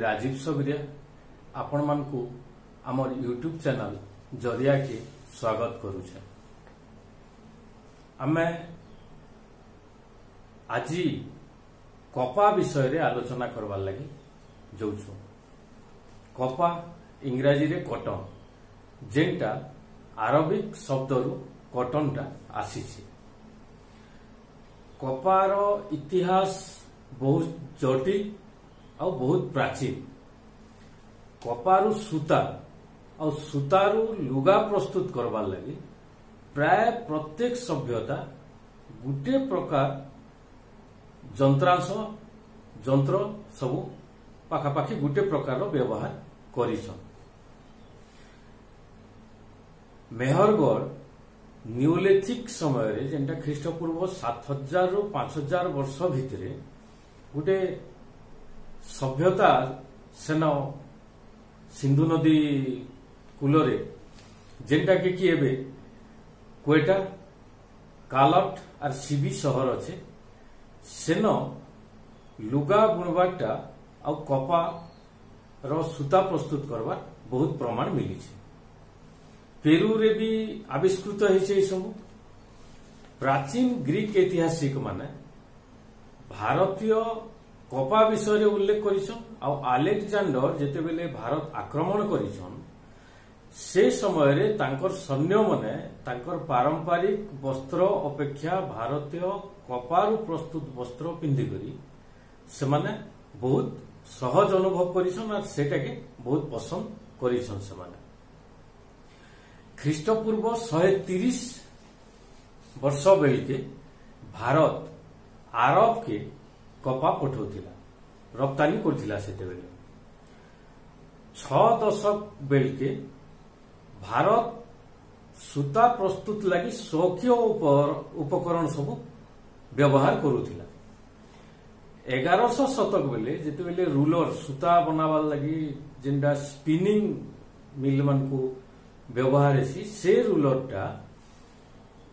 राजीव सबरिया आपण मानकु आमर YouTube channel जरिया के स्वागत करुछे। आमे आज कपा विषय रे आलोचना करवार लगी जाऊछु। कपा इंग्राजी रे कॉटन, जेनटा अरबिक शब्दरु कॉटनटा आसीछि। कपार इतिहास बहुत जटिल और बहुत प्राचीन। कपारु सूता और सूतारु लुगा प्रस्तुत करवार लगी प्राय प्रत्येक सभ्यता गुटे प्रकार जंत्र सबु पाखापाखि गुटे प्रकार व्यवहार करिछन। मेहरगढ़ न्यूलिथिक समय रे जेंटा ख्रीष्टपूर्व 7000 रु 5000 वर्ष भितरे गुटे सभ्यता सेन सिंधु नदी कूलरे जेंटा कि एबे क्वेटा कालट और सीबी शहर अच्छे सेन लुगा बुणवाटा और कपा रो सूता प्रस्तुत करवा बहुत प्रमाण मिली। पेरू रे भी आविष्कृत होइछे सब। प्राचीन ग्रीक ऐतिहासिक माने भारतीय कपा विषय रे उल्लेख करिछन। आ अलेक्जेंडर जेते बेले भारत आक्रमण करिछन से समय रे तांकर सैन्य माने तांकर पारंपरिक वस्त्र अपेक्षा भारतीय कपारु प्रस्तुत वस्त्र पिंधि करी से माने बहुत सहज अनुभव करिछन और सेटा के बहुत पसंद करिछन। से माने ख्रीष्टपूर्व 130 वर्ष बेल के भारत आरब के कपा पठाउथिला, रप्तानी करथिला। सेते बेले 6 दशक बेल के भारत सूता प्रस्तुत लगी शौकीय उपकरण सब व्यवहार करुथिला। 1100 शतक बेले जेते बेले रूलर सूता बनावार लगी जेंडा स्पिनिंग मिल मन को व्यवहार हेसी से रूलरटा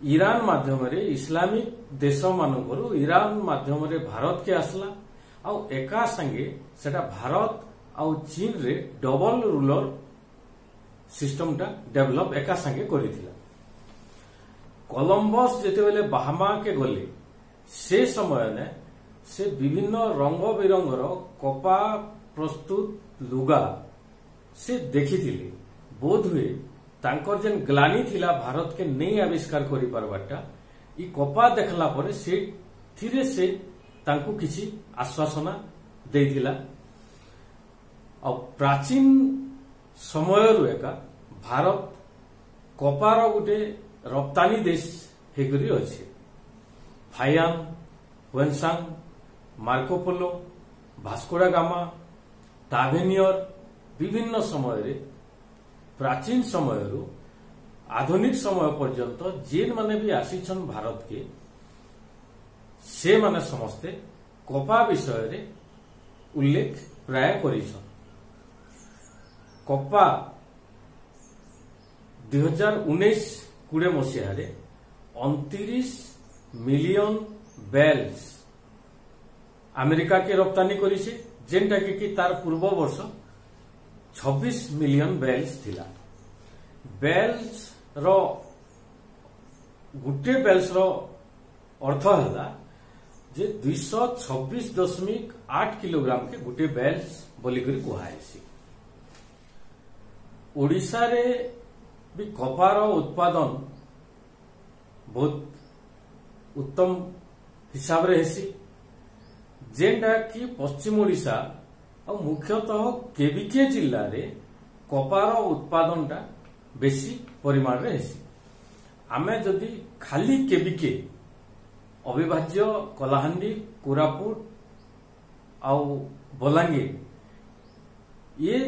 ईरान माध्यम रे इस्लामिक देश मानकरू ईरान माध्यम रे भारत के आसला। आ एका संगे सेटा भारत आ चीन रे डबल रूलर सिस्टमटा डेवलप एका संगे करिथिला। कोलंबस जेते बेले बाहामा के गले से समय ने से विभिन्न रंग बिरंगर कपा प्रस्तुत लुगा से देखिथिले। बोध हुए तांकर जेन ग्लानी थिला भारत के नहीं आविष्कार करि पारबाटा ई कपा देखला परे से धीरे से तांको किछि आश्वासना देथिला। और प्राचीन समय रु एका भारत कपार गुटे रप्तानी देश हेकरी अछि। फायान, वेनसांग, मार्कोपोलो, भास्कोडा गामा, टावेनियर विभिन्न समय रे प्राचीन समय रु आधुनिक समय पर्यंत जेन माने भी आसीछन भारत के से माने समस्ते कपा विषय रे उल्लेख प्राय करिछन। कपा 2019-20 मसीहा रे 29 मिलियन बेल्स अमेरिका के रप्तानी करिছে, जेनटा कि तार पूर्व वर्ष 26 मिलियन बेल्स थिला। बेल्स रो गुटे बेल्स रो अर्थ हला जे 226.8 किलोग्राम के गुटे बेल्स बोली करी कुहायसी। ओडिशा रे भी कपार उत्पादन बहुत उत्तम हिसाब रे हेसी, जेनटा कि पश्चिम ओडिशा और मुख्यतः केविके जिल्ला रे कपार उत्पादनटा बेसी परिमाण रे हेसी। आमे जदि खाली केविके अविभाज्य कलाहांडी, कोरापुट और बलांगीर ये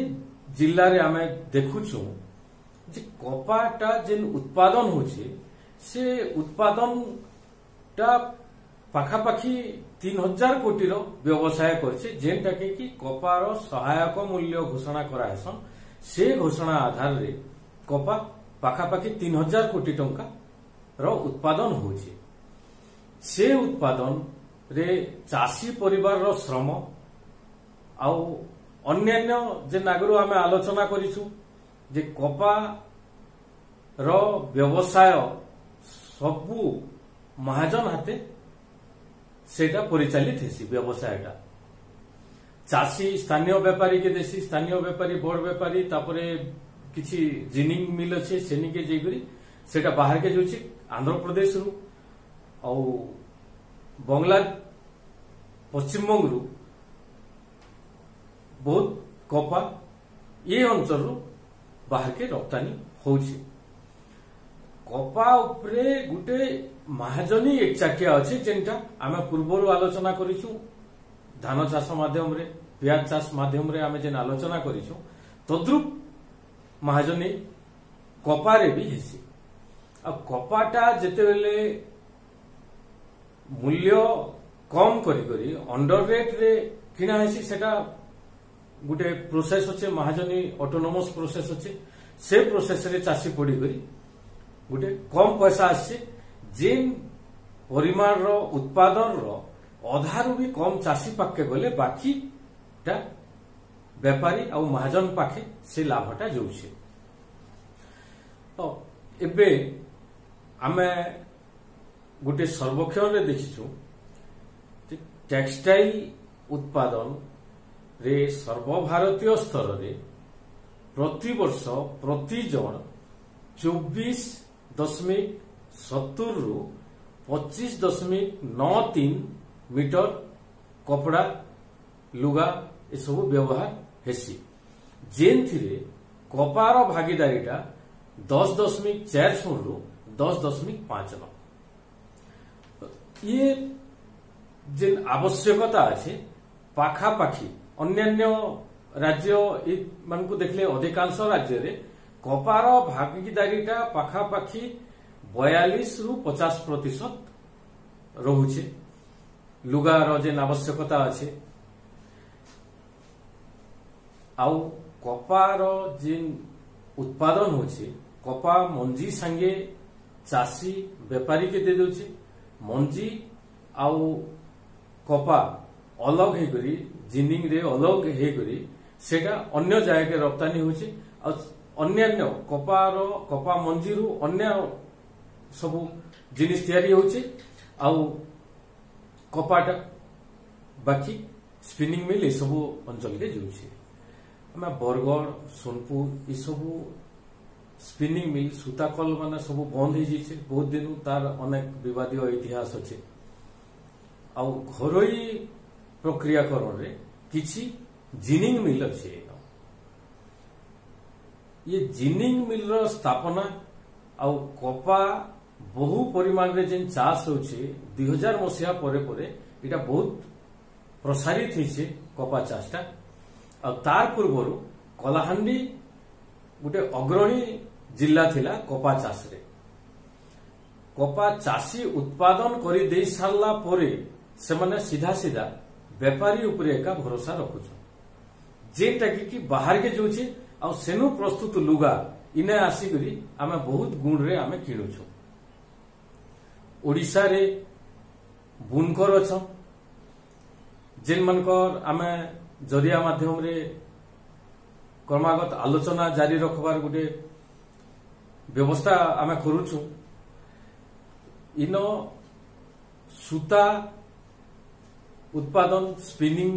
जिल्ला रे आमे देखुछु जे कपाटा जेन उत्पादन होचे से उत्पादनटा पाखापाखि 3000 कोटी रो व्यवसाय करछे, जेनटा कि कपार सहायक मूल्य घोषणा करायसन। से घोषणा आधार रे कपा पाखापाखि 3000 कोटी टंका रो उत्पादन होचे। से उत्पादन रे चासी परिवार रो श्रम आउ अन्यान्य जेन आगु आम आलोचना करिछु जे कपा रो व्यवसाय सबू महाजन हाते सेटा परिचालित हेसी व्यवसायटा चाषी स्थानीय व्यापारी के देसी स्थानीय व्यापारी बड़ व्यापारी तापरे किछि जिनिंग मिल अच्छे सेनिके जेगरी सेटा बाहर के जोछि आंध्र प्रदेश रु औ बंगला पश्चिम बंग रु बहुत कपा ये अंचल रु बाहर के रप्तानी होछि कपा उपरे गुटे महाजनी एक चाकिया अच्छे जेनटा आम पूर्व आलोचना करिछु धान चाष माध्यम रे पियाज चाष माध्यम रे आम जेन आलोचना करिछु तद्रुप महाजनी कपारे भी हेसी आ कपाटा जेते बेले मूल्य कम करी करी अंडर रेट रे किना हेसी सेटा गुटे प्रोसेस अच्छे महाजनी ऑटोनोमस प्रोसेस अच्छे से प्रोसेस रे चाषी पड़ी करी गुटे कम पैसा आसे जेन परिमाण रो उत्पादन रो अधारू भी कम चाषी पाखे गले बाकी टा व्यापारी आ महाजन पाखे से लाभटा जाऊे तो एबे आमे गोटे सर्वेक्षण रे देखिछु टेक्सटाइल उत्पादन रे सर्वभारतीय स्तर रे प्रति वर्ष प्रति जन 24.70 रु 25.93 मीटर कपड़ा लुगा ए सब व्यवहार हेसी जेन थिरे कपार भागीदारीटा 10.4 रु 10.5 ये जेन आवश्यकता अच्छे पाखापाखी अन्यान्य राज्य मान को देखले अधिकांश राज्य रे कपार भागीदारीटा पाखापाखी 42 रु 50% रहुचे लुगार जेन आवश्यकता अच्छे आउ कपार जेन उत्पादन होचे कपा मंजी संगे चाषी व्यापारी के दे दोचे मंजी आउ कपा अलग हे करी जिनिंग रे अलग हे करी सेटा अन्य जाय के रप्तानी होचे अन्यान्य कपा मंजी रु अन्य सब जिनिस तैयारी होचे आउ कपाटा बाकी स्पिनिंग मिल सब अंचल के जाऊे आम बरगढ़ सोनपुर ये सब स्पिनिंग मिल सूताकल माने सब बंद हो जाइए बहुत दिन तार अनेक विवादीय इतिहास अच्छे आउ घरोई प्रक्रियाकरण रे किछि जिनिंग मिल अच्छे ये जिनिंग मिल रो स्थापना आउ कपा बहु परिमाण रे जेन चाष होचे 2000 मसीहा परे परे इटा बहुत प्रसारित होइछे कपा चाषटा आ तार पूर्व कलाहांडी गोटे अग्रणी जिला थिला कपा चाष रे कपा चाषी उत्पादन करि देई सारला परे से माने सीधा सीधा व्यापारी उपरे एका भरोसा रखुछ जेटा कि बाहर के जोचे आ सेनु प्रस्तुत लुगा इने आसिकरी आमे बहुत गुण रे आमे किणुछु ओडिशा रे बुनकर अच्छा जेन मनकर आमे जरिया माध्यम रे क्रमागत आलोचना जारी रखबार गोटे व्यवस्था आमे करूछु इनो सूता उत्पादन स्पिनिंग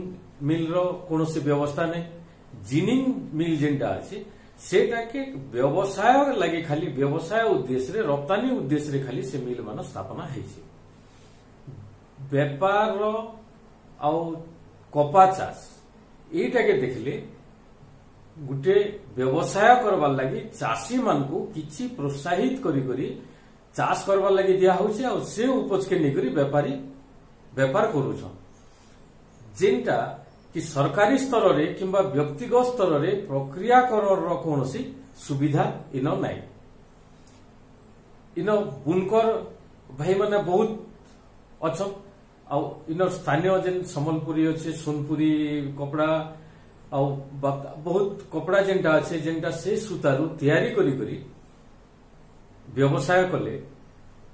मिल रो कोनोसी व्यवस्था नहीं जिनिंग मिल जेनटा अछि सेटा के व्यवसाय लगे खाली व्यवसाय उद्देश्य रे रप्तानी उद्देश्य रे खाली से मिल मान स्थापना हेछि व्यापार रो आउ कपा चाष एटा के देखले गुटे व्यवसाय करबार लगी चाषी मान को किछि प्रोत्साहित करी करी चाष करबार लगी दिया होछि आ से उपज के निकरी व्यापारी व्यापार करूछन जेनटा कि सरकारी स्तर रे किंबा व्यक्तिगत स्तर रे प्रक्रियाकरण रो कोनोसी सुविधा इनो नाही इनो बुनकर भाई माने बहुत अच्छा आ इनो स्थानीय जेन संबलपुरी अच्छे सोनपुरी कपड़ा आ बहुत कपड़ा जेनटा अच्छे जेनटा से सूतारू तैयारी करी करी व्यवसाय कले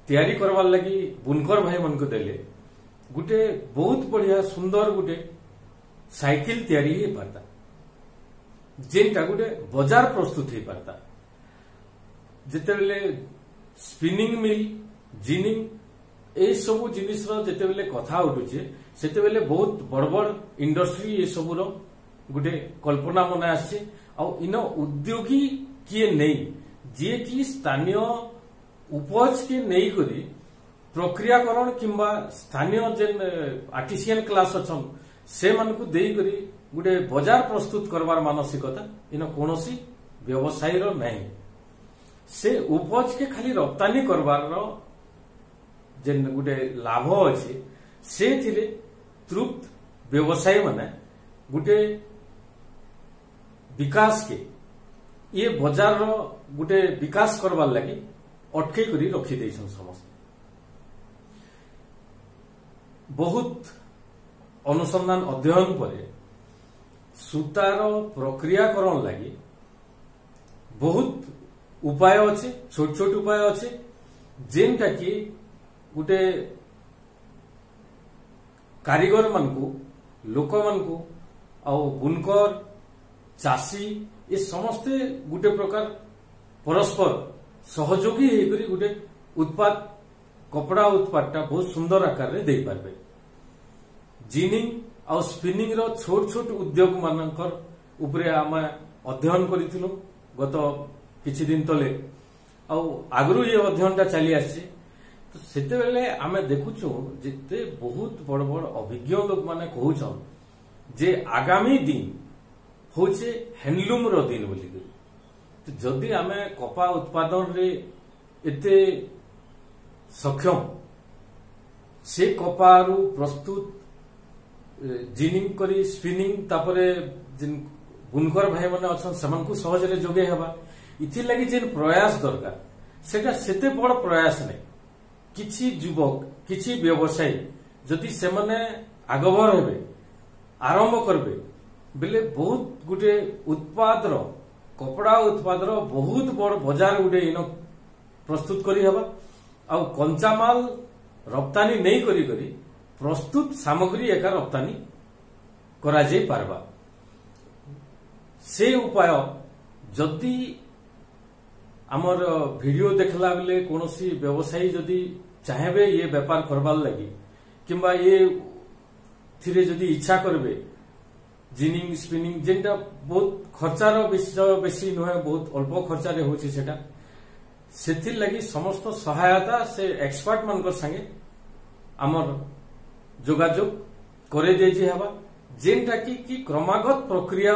तैयारी करवार लगी बुनकर भाई मन को देले गुटे बहुत बढ़िया सुंदर गुटे साइकिल तैयारी ही पारता जेनटा गोटे बजार प्रस्तुत हो पारता जितेबले स्पिनिंग मिल जिनिंग ए सबु जिनिस जितेबले कथा उठुचे सेतेबले बहुत बड़ बड़ इंडस्ट्री ये सबुर गोटे कल्पना मन आसे इन उद्योगी किए नहीं जी कि स्थानीय उपज के नहीं करी प्रक्रियाकरण किंबा स्थानीय जेन आर्टिसियन क्लास अच्छन से मानकु देई करी गोटे बजार प्रस्तुत करवार मानसिकता इन कौनसी व्यवसायी रो नहीं से उपज के खाली रप्तानी करवार जेन गोटे लाभ अच्छे से थिले तृप्त व्यवसायी माने गोटे विकास के ये बजार रो गोटे विकास करवार लगी अटके करी रखी देछन समस्त बहुत अनुसंधान अध्ययन पर सूतार प्रक्रियाकरण लगी बहुत उपाय अच्छे छोट छोट उपाय अच्छे जेनटा कि गोटे कारीगर मानकु लोक मानकु आउ बुनकर चाषी ये समस्ते गोटे प्रकार परस्पर सहयोगी होकर गोटे उत्पाद कपड़ा उत्पादटा बहुत सुंदर आकार रे दे पारबे जिनिंग आ स्पिनिंग रो छोट छोट उद्योग मानकर उपरे आम अध्ययन करिथिलु गत किछि दिन तले आगरू ये अध्ययनटा चली आसी तो सेते बेले आमे देखुछु जेते बहुत बड़ बड़ अभिज्ञ लोक माने कहउछन जे आगामी दिन होचे हैंडलूम रो दिन बोली तो जदि आमे कपा उत्पादन रे एते सक्षम से कपारू प्रस्तुत जिनिंग करी स्पिनिंग तापरे जिन बुनकर भाई माने अछन समनकु सहज रे जोगे हेबा इथि लागि जेन प्रयास दरकार सेटा सेते बड़ प्रयास नै किछि युवक किछि व्यवसायी जदि से माने आगभर हेबे आरंभ करबे बेले बहुत गुटे उत्पाद रो कपड़ा उत्पाद रो बहुत बड़ बाजार गुटे इन प्रस्तुत करी हेबा आ कंचा माल रप्तानी नहीं करी करी प्रस्तुत सामग्री एका रप्तानी करा जाई पारबा से उपाय जदि आमर वीडियो देखला बेले कोनोसी व्यवसायी जदि चाहेबे ये व्यापार करबार लगी किंबा ये थिरे जदि इच्छा करबे जिनिंग स्पिनिंग जेनटा बहुत खर्चार विषय बेसी नुहे बहुत अल्प खर्चार होची सेटा सेथिर लगी समस्त सहायता से एक्सपर्ट मानकर संगे आमर जोगाजोग करे देजी हेबा जेनटा कि क्रमागत प्रक्रिया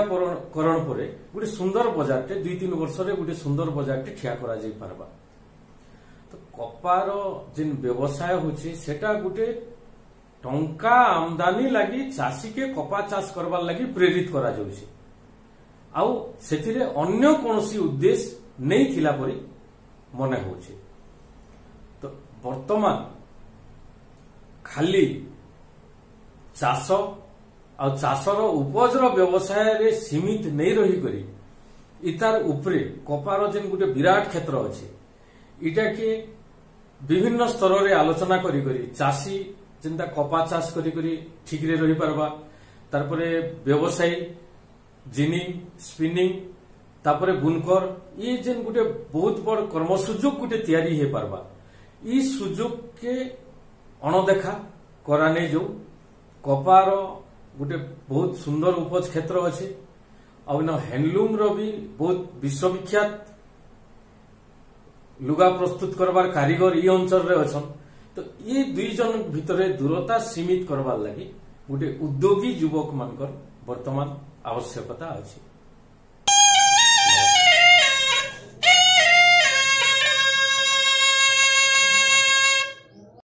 करण परे गोटे सुंदर बजारटे 2-3 वर्ष रे गोटे सुंदर बजारटे ठिया करा जाई पारबा तो कपार जिन व्यवसाय होची सेटा गोटे टंका आमदानी लगी चाषी के कपा चाष करबार लगी प्रेरित करा जाउछि आउ सेथिरे अन्य कोनोसी उद्देश्य नहीं थिला परी मने होछि तो वर्तमान खाली चाष आ चाषर उपजर व्यवसाय रे सीमित नहीं रही करी इतार उपरे कपार जेन गोटे विराट क्षेत्र अच्छे इटा के विभिन्न स्तर रे आलोचना करी करी चाषी जेनता कपा चाष करी करी ठीक रे रही पारबा तारपरे व्यवसायी जिनिंग स्पिनिंग तापरे बुनकर ये जेन गोटे बहुत बड़ कर्म सुजोग गोटे तैयारी हे पारबा ई सुजोग के अणदेखा करा नहीं जो कपार गोटे बहुत सुंदर उपज क्षेत्र अच्छे आउ हैंडलूम रो भी बहुत विश्वविख्यात लुगा प्रस्तुत करवार कारीगर ये अंचल रे अछन तो ये दुई जन भितरे दूरता सीमित करवार लगी गोटे उद्योगी युवक मानकर वर्तमान आवश्यकता अच्छी।